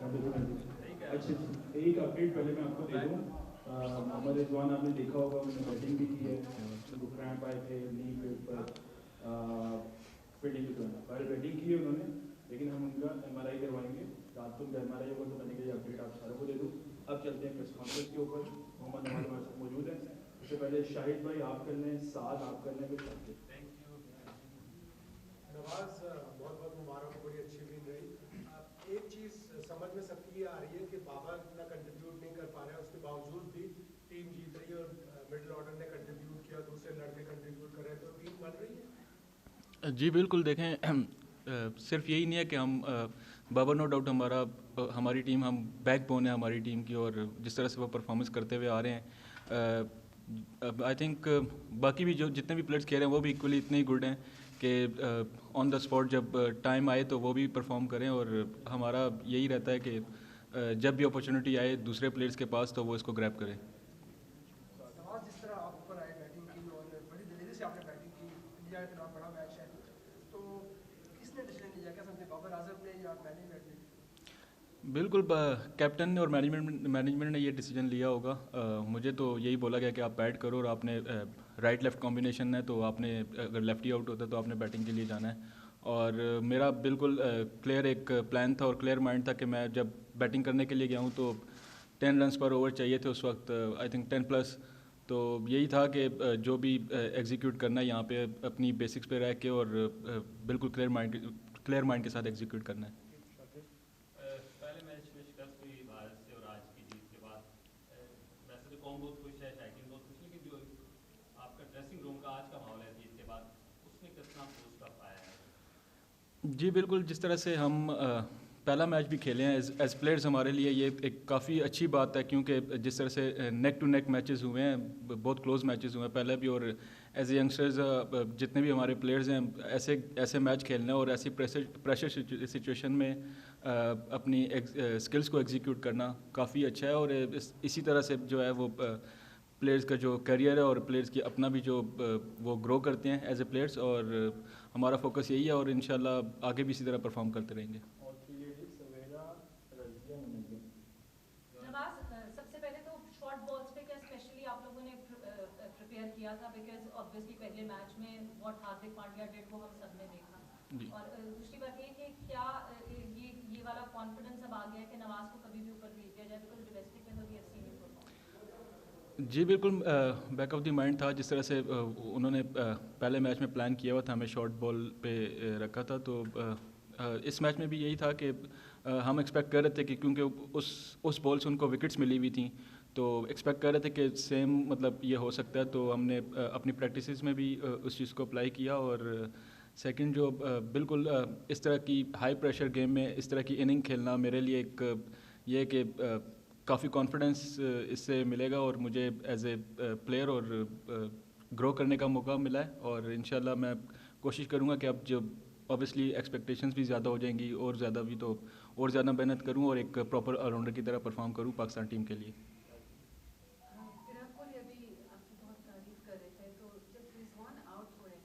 अच्छा, एक अपडेट पहले मैं आपको दे दूँ। मोहम्मद रिजवान आपने देखा होगा, उन्होंने बैटिंग भी की है, उनको क्रैम्प आए थे नी के ऊपर फील्डिंग के दौरान। पहले बैटिंग की है उन्होंने, लेकिन हम उनका MRI करवाएंगे। रात को उनका MRI होगा, तो मैंने कहा अपडेट आप सारों को दे दूँ। अब चलते हैं प्रेस कॉन्फ्रेंस के ऊपर। मोहम्मद नवाज हमारे साथ मौजूद है। उससे पहले शाहिद भाई आप कर लें, साद आप कर लें, कुछ आपके। नवाज, बहुत बहुत मुबारक हो, बड़ी अच्छी विन रही। एक चीज़ समझ में सबकी ये आ रही है कि बाबर इतना कंट्रीब्यूट नहीं कर पा रहे हैं, उसके बावजूद भी टीम जीत रही है और मिडिल ऑर्डर ने कंट्रीब्यूट किया, दूसरे लड़के कंट्रीब्यूट कर रहे हैं, तो टीम बन रही है। जी बिल्कुल, देखें सिर्फ यही नहीं है कि हम बाबर, नो डाउट हमारी टीम, हम बैक बोन है हमारी टीम की, और जिस तरह से वो परफॉर्मेंस करते हुए आ रहे हैं, आई थिंक बाकी भी जो जितने भी प्लेयर्स खेल रहे हैं वो भी इक्वली इतने ही गुड हैं कि ऑन द स्पॉट जब टाइम आए तो वो भी परफॉर्म करें। और हमारा यही रहता है कि जब भी अपॉर्चुनिटी आए दूसरे प्लेयर्स के पास तो वो इसको ग्रैब करें। नवाज, जिस तरह आप ऊपर आए, बैटिंग की और बड़ी दिलेरी से आपने बैटिंग की, इंडिया के खिलाफ बड़ा मैच है, तो किसने डिसीजन लिया, क्या समझते बाबर आजम ने या पहले बैट ने? बिल्कुल, कैप्टन और मैनेजमेंट ने ये डिसीजन लिया होगा। मुझे तो यही बोला गया कि आप बैट करो, और आपने राइट लेफ़्ट कॉम्बिनेशन है तो आपने, अगर लेफ्टी आउट होता तो आपने बैटिंग के लिए जाना है। और मेरा बिल्कुल क्लियर एक प्लान था और क्लियर माइंड था कि मैं जब बैटिंग करने के लिए गया हूँ तो 10 रन्स पर ओवर चाहिए थे उस वक्त, आई थिंक 10 प्लस। तो यही था कि जो भी एग्जीक्यूट करना है यहाँ पे अपनी बेसिक्स पे रह के, और बिल्कुल क्लियर माइंड के साथ एग्जीक्यूट करना है। पहले मैच में शिकस्त हुई भारत से और आज की जीत के बाद वैसे तो कौन बहुत खुश है, शायकीन बहुत खुश, लेकिन जो आपका ड्रेसिंग रूम का आज का माहौल है जीत के बाद, उसमें कितना बूस्ट अप आया है? जी बिल्कुल, जिस तरह से हम पहला मैच भी खेले हैं एज प्लेयर्स, हमारे लिए ये एक काफ़ी अच्छी बात है, क्योंकि जिस तरह से नेक टू नेक मैचेस हुए हैं, बहुत क्लोज मैचेस हुए हैं पहले भी, और एज ए यंगस्टर्स जितने भी हमारे प्लेयर्स हैं, ऐसे मैच खेलना और ऐसी प्रेशर सिचुएशन में अपनी स्किल्स को एग्जीक्यूट करना काफ़ी अच्छा है। और इसी तरह से जो है वो प्लेयर्स का जो करियर है और प्लेयर्स की अपना भी जो वो ग्रो करते हैं एज ए प्लेयर्स, और हमारा फोकस यही है, और इंशाल्लाह आगे भी इसी तरह परफॉर्म करते रहेंगे। नवाज, सबसे पहले तो शॉर्ट बॉल्स पे क्या स्पेशली आप लोगों ने प्रिपेयर किया था? बिकॉज ऑब्वियसली पहले मैच में व्हाट हार्दिक पांड्या डिड वो हम सब ने देखा, और दूसरी बात ये कि क्या ये वाला कॉन्फिडेंस अब आ गया है कि नवाज को कभी भी ऊपर भेज दिया जाए? बिकॉज डोमेस्टिक में तो we have seen him perform. जी बिल्कुल, बैक ऑफ द माइंड था, जिस तरह से उन्होंने पहले मैच में प्लान किया हुआ था, हमें शॉर्ट बॉल पे रखा था, तो इस मैच में भी यही था कि हम एक्सपेक्ट कर रहे थे कि क्योंकि उस बॉल से उनको विकेट्स मिली हुई थी, तो एक्सपेक्ट कर रहे थे कि सेम मतलब ये हो सकता है। तो हमने अपनी प्रैक्टिसेस में भी उस चीज़ को अप्लाई किया। और सेकंड जो बिल्कुल इस तरह की हाई प्रेशर गेम में इस तरह की इनिंग खेलना मेरे लिए एक ये कि काफ़ी कॉन्फिडेंस इससे मिलेगा, और मुझे एज ए प्लेयर और ग्रो करने का मौका मिला है। और इंशाल्लाह मैं कोशिश करूँगा कि अब जब ऑब्वियसली एक्सपेक्टेशंस भी ज़्यादा हो जाएंगी, और ज़्यादा भी तो और ज़्यादा मेहनत करूँ और एक प्रॉपर ऑलराउंडर की तरह परफॉर्म करूँ पाकिस्तान टीम के लिए। विराट कोहली अभी आपकी बहुत तारीफ कर रहे थे, तो जब रिजवान आउट हुए,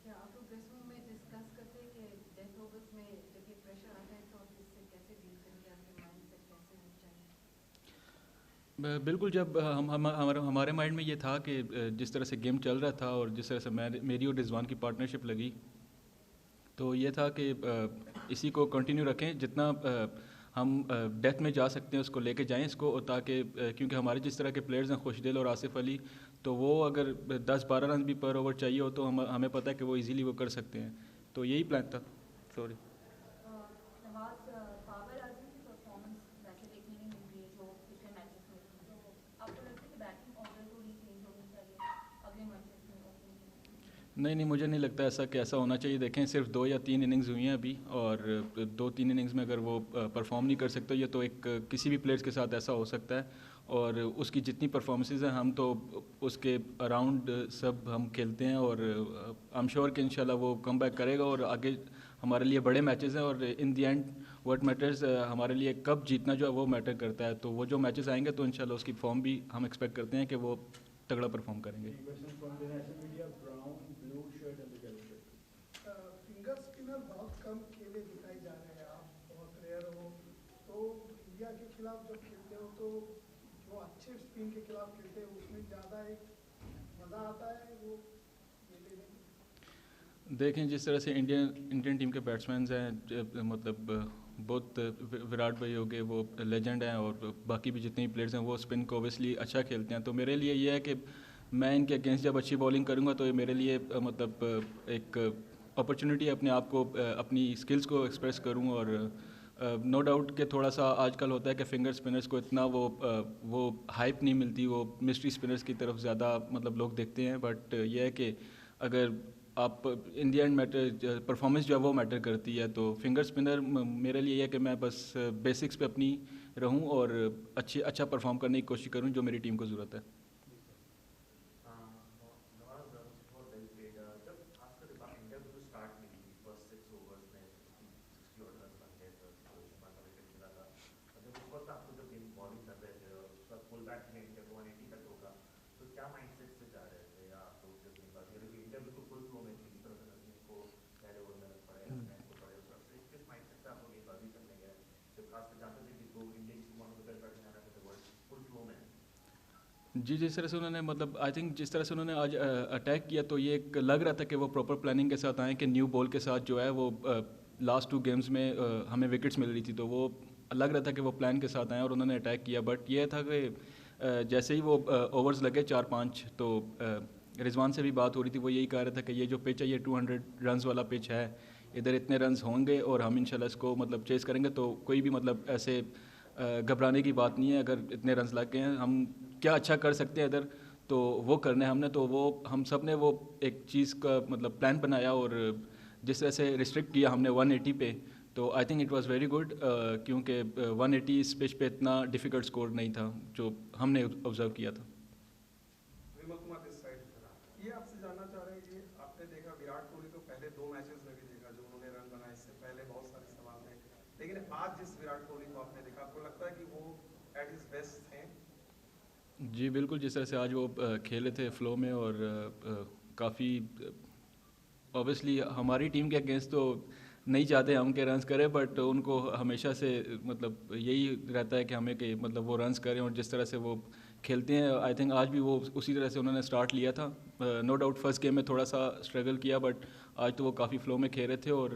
क्या आप लोग ड्रेसिंग रूम में डिस्कस करते हैं कि डेथ ओवर्स में जब ये प्रेशर आता है तो आप इससे कैसे डील करेंगे, आपके माइंड से कैसे निपट जाएंगे? बिल्कुल, जब हमारे माइंड में ये था कि जिस तरह से गेम चल रहा था और जिस तरह से मेरी और रिजवान की पार्टनरशिप लगी, तो ये था कि इसी को कंटिन्यू रखें, जितना हम डेथ में जा सकते हैं उसको लेके जाएं इसको, और ताकि क्योंकि हमारे जिस तरह के प्लेयर्स हैं खुशदिल और आसिफ अली, तो वो अगर 10-12 रन भी पर ओवर चाहिए हो तो हमें पता है कि वो इजीली वो कर सकते हैं। तो यही प्लान था। सॉरी। नवाज, बाबर आजम की परफॉर्मेंस वैसे देखने नहीं मिल रही है जो पिछले मैचेस में थी, तो आपको लगता है कि बैटिंग ऑर्डर थोड़ी चेंज होनी चाहिए अगले मैचेस में? नहीं, मुझे नहीं लगता ऐसा कि ऐसा होना चाहिए। देखें, सिर्फ 2 या 3 इनिंग्स हुई हैं अभी, और 2-3 इनिंग्स में अगर वो परफॉर्म नहीं कर सकते, ये तो एक किसी भी प्लेयर्स के साथ ऐसा हो सकता है। और उसकी जितनी परफॉर्मेंसेस हैं हम तो उसके अराउंड सब हम खेलते हैं, और आई एम श्योर कि इंशाल्लाह वो कम बैक करेगा, और आगे हमारे लिए बड़े मैचेस हैं, और इन दी एंड व्हाट मैटर्स हमारे लिए कब जीतना जो है वो मैटर करता है। तो वो जो मैचेस आएंगे तो इंशाल्लाह उसकी फॉर्म भी हम एक्सपेक्ट करते हैं कि वो तगड़ा परफॉर्म करेंगे। फिंगर स्पिनर बहुत कम खेले दिखाई जा रहे हैं, आप बहुत रेयर हो, तो इंडिया के खिलाफ जब खेलते हो तो जो अच्छे स्पिन के खिलाफ खेलते हैं उसमें ज़्यादा एक मज़ा आता है वो ये लेने में। देखें जिस तरह से इंडियन टीम के बैट्समैन हैं, मतलब बहुत विराट भाई हो गए, वो लेजेंड हैं, और बाकी भी जितने भी प्लेयर्स हैं वो स्पिन को ओबियसली अच्छा खेलते हैं। तो मेरे लिए ये है कि मैं इनके अगेंस्ट जब अच्छी बॉलिंग करूंगा तो ये मेरे लिए मतलब एक अपॉर्चुनिटी है अपने आप को, अपनी स्किल्स को एक्सप्रेस करूं। और नो डाउट कि थोड़ा सा आजकल होता है कि फिंगर स्पिनर्स को इतना वो हाइप नहीं मिलती, वो मिस्ट्री स्पिनर्स की तरफ ज़्यादा मतलब लोग देखते हैं। बट ये है कि अगर आप इंडिया एंड मैटर परफॉर्मेंस जो है वो मैटर करती है, तो फिंगर स्पिनर मेरे लिए ये है कि मैं बस बेसिक्स पे अपनी रहूं और अच्छा परफॉर्म करने की कोशिश करूं जो मेरी टीम को ज़रूरत है। जी, जिस तरह से उन्होंने मतलब आई थिंक जिस तरह से उन्होंने आज अटैक किया तो ये एक लग रहा था कि वो प्रॉपर प्लानिंग के साथ आए कि न्यू बॉल के साथ जो है वो लास्ट 2 गेम्स में हमें विकेट्स मिल रही थी, तो वो लग रहा था कि वो प्लान के साथ आए और उन्होंने अटैक किया। बट ये था कि जैसे ही वो ओवर्स लगे 4-5 तो रिजवान से भी बात हो रही थी, वो यही कह रहा था कि ये जो पिच है ये 200 रन्स वाला पिच है, इधर इतने रन्स होंगे और हम इंशाल्लाह इसको मतलब चेस करेंगे, तो कोई भी मतलब ऐसे घबराने की बात नहीं है। अगर इतने रन्स लग गए हैं, हम क्या अच्छा कर सकते हैं इधर, तो वो करना है हमने। तो वो हम सब ने वो एक चीज़ का मतलब प्लान बनाया और जिस तरह से रिस्ट्रिक्ट किया हमने 180 पे, तो I think it was very good, क्योंकि 180 इस पिच पे इतना डिफ़िकल्ट स्कोर नहीं था जो हमने ऑब्जर्व किया था। ये आपसे जानना चाह रहे हैं कि आपने देखा विराट कोहली तो पहले 2 मैचेस में भी देखा जो उन्होंने रन बनाए, इससे पहले बहुत सारे सवाल थे, लेकिन आज जिस विराट कोहली को आपने देखा आपको लगता है कि वो एट हिज बेस्ट थे? जी बिल्कुल, जिस तरह से आज वो खेले थे फ्लो में और काफ़ी ऑब्वियसली हमारी टीम के अगेंस्ट तो नहीं चाहते हम के रन्स करें, बट उनको हमेशा से मतलब यही रहता है कि हमें कि मतलब वो रन्स करें, और जिस तरह से वो खेलते हैं आई थिंक आज भी वो उसी तरह से उन्होंने स्टार्ट लिया था। नो डाउट फर्स्ट गेम में थोड़ा सा स्ट्रगल किया, बट आज तो वो काफ़ी फ्लो में खेल रहे थे और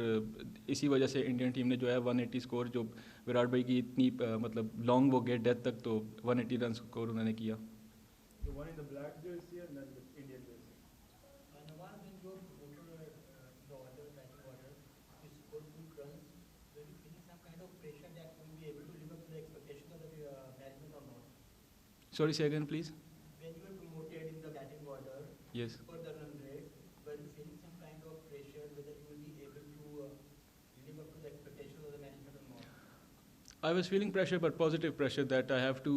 इसी वजह से इंडियन टीम ने जो है 180 स्कोर, जो विराट भाई की इतनी मतलब लॉन्ग वो गेट डेथ तक, तो 180 रन स्कोर उन्होंने किया। The one in the black jersey and then the Indian jersey. Nawaz, when you voted the order, batting order, you scored 2 runs. Were you feeling some kind of pressure that you will be able to live up to the expectation of the management or not? Sorry, say again please. When you were promoted in the batting order, Yes. for the run rate, were you feeling some kind of pressure whether you will be able to live up to the expectations of the management or not? I was feeling pressure, but positive pressure that I have to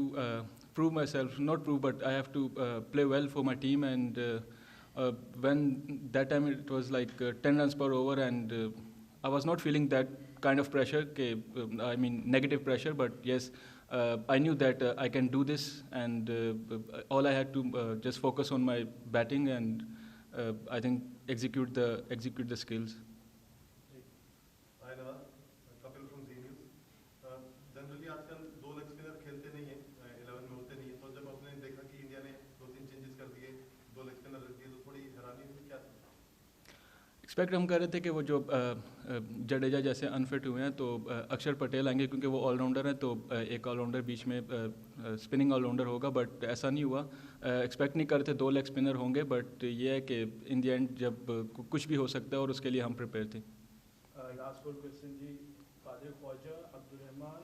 prove myself, not prove, but I have to play well for my team. And when that time it was like 10 runs per over, and I was not feeling that kind of pressure, I mean negative pressure, but yes, I knew that I can do this, and all I had to just focus on my batting and I think execute the skills. Hi Nawaz, Kapil from Z News. Generally आजकल 2 leg spinner खेलते नहीं है, 11 में होते नहीं है, तो जब आपने देखा कि इंडिया ने 2-3 चेंजेस कर दिए, 2 लेग स्पिनर रख दिए, तो थोड़ी हैरानी हुई क्या? एक्सपेक्ट हम कर रहे थे कि वो जो जडेजा जैसे अनफिट हुए हैं तो अक्षर पटेल आएंगे, क्योंकि वो ऑलराउंडर हैं, तो एक ऑलराउंडर बीच में स्पिनिंग ऑलराउंडर होगा, बट ऐसा नहीं हुआ। एक्सपेक्ट नहीं कर रहे थे 2 लेग स्पिनर होंगे, बट ये है कि इन द एंड जब कुछ भी हो सकता है और उसके लिए हम प्रिपेयर थे। Last 4 question जी, कादिर ख्वाजा, अब्दुल रहमान,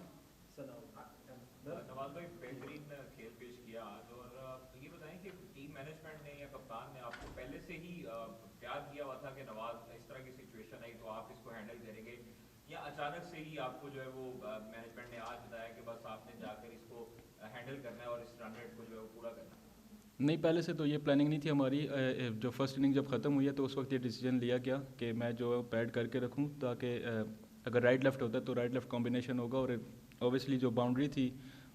सनाउल। नवाज भाई बेहतरीन खेल पेश किया आज, और ये बताएं कि टीम मैनेजमेंट ने या कप्तान ने आपको पहले से ही प्यार दिया हुआ था कि नवाज इस तरह की सिचुएशन आई तो आप इसको हैंडल करेंगे, या अचानक से ही आपको जो है वो मैनेजमेंट ने आज बताया कि बस आपने जाकर इसको हैंडल करना है और इस रन रेट को जो है वो पूरा करना है? नहीं, पहले से तो ये प्लानिंग नहीं थी हमारी। जो फर्स्ट इनिंग जब ख़त्म हुई है तो उस वक्त ये डिसीजन लिया गया कि मैं जो पैड करके रखूं, ताकि अगर राइट लेफ़्ट होता है तो राइट लेफ़्ट कॉम्बिनेशन होगा, और ऑब्वियसली जो बाउंड्री थी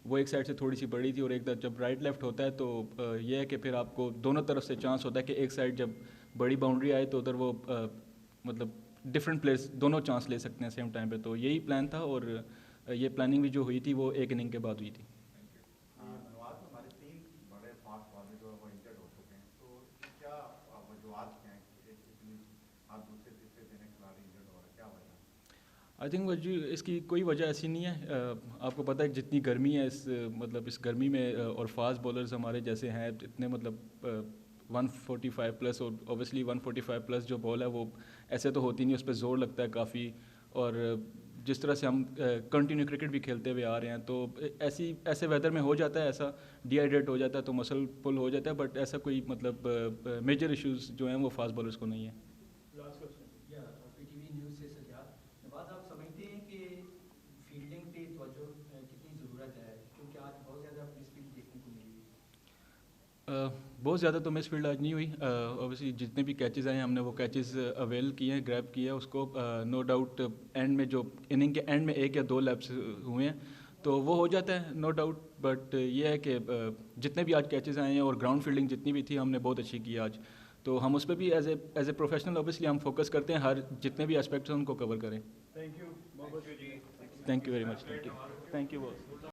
वो एक साइड से थोड़ी सी बड़ी थी, और एक जब राइट लेफ़्ट होता है तो ये है कि फिर आपको दोनों तरफ से चांस होता है कि एक साइड जब बड़ी बाउंड्री आए तो उधर वो मतलब डिफरेंट प्लेयर्स दोनों चांस ले सकते हैं सेम टाइम पे, तो यही प्लान था। और ये प्लानिंग भी जो हुई थी वो एक इनिंग के बाद हुई थी। नवाज में हमारे 3 बड़े फास्ट बॉलर जो है वो इंजर्ड हो चुके हैं, तो क्या वजूहत क्या है इतनी आप दूसरे तीसरे दिन खिलाड़ी इंजर्ड हो रहे हैं, क्या वजह? आई थिंक इसकी कोई वजह ऐसी नहीं है। आपको पता है जितनी गर्मी है इस गर्मी में और फास्ट बॉलर्स हमारे जैसे हैं इतने 145 प्लस, और ऑब्वियसली 145 प्लस जो बॉल है वो ऐसे तो होती नहीं, उस पर ज़ोर लगता है काफ़ी। और जिस तरह से हम कंटिन्यू क्रिकेट भी खेलते हुए आ रहे हैं तो ऐसे वेदर में हो जाता है, ऐसा डिहाइड्रेट हो जाता है तो मसल पुल हो जाता है, बट ऐसा कोई मेजर इश्यूज़ जो हैं वो फास्ट बॉलर्स को नहीं है। लास्ट क्वेश्चन या पीटीवी न्यूज़ से सजाद, नवाज आप समझते हैं कि फील्डिंग पे तवज्जो कितनी ज़रूरत है, क्योंकि आज बहुत ज़्यादा मिसफील्ड देखने को मिली? बहुत ज़्यादा तो मिसफील्ड आज नहीं हुई। ऑब्वियसली जितने भी कैचेज़ आए हैं हमने वो कैचेज़ अवेल किए हैं, ग्रैब किया है उसको। नो डाउट एंड में जो इनिंग के एंड में 1 या 2 लैप्स हुए हैं तो वो हो जाता है, नो डाउट। बट ये है कि जितने भी आज कैचेज़ आए हैं और ग्राउंड फील्डिंग जितनी भी थी हमने बहुत अच्छी की आज, तो हम उस पर भी एज ए प्रोफेशनल ऑब्वियसली हम फोकस करते हैं, हर जितने भी एस्पेक्ट्स हैं उनको कवर करें। Thank you. Thank you very much. Thank you boss.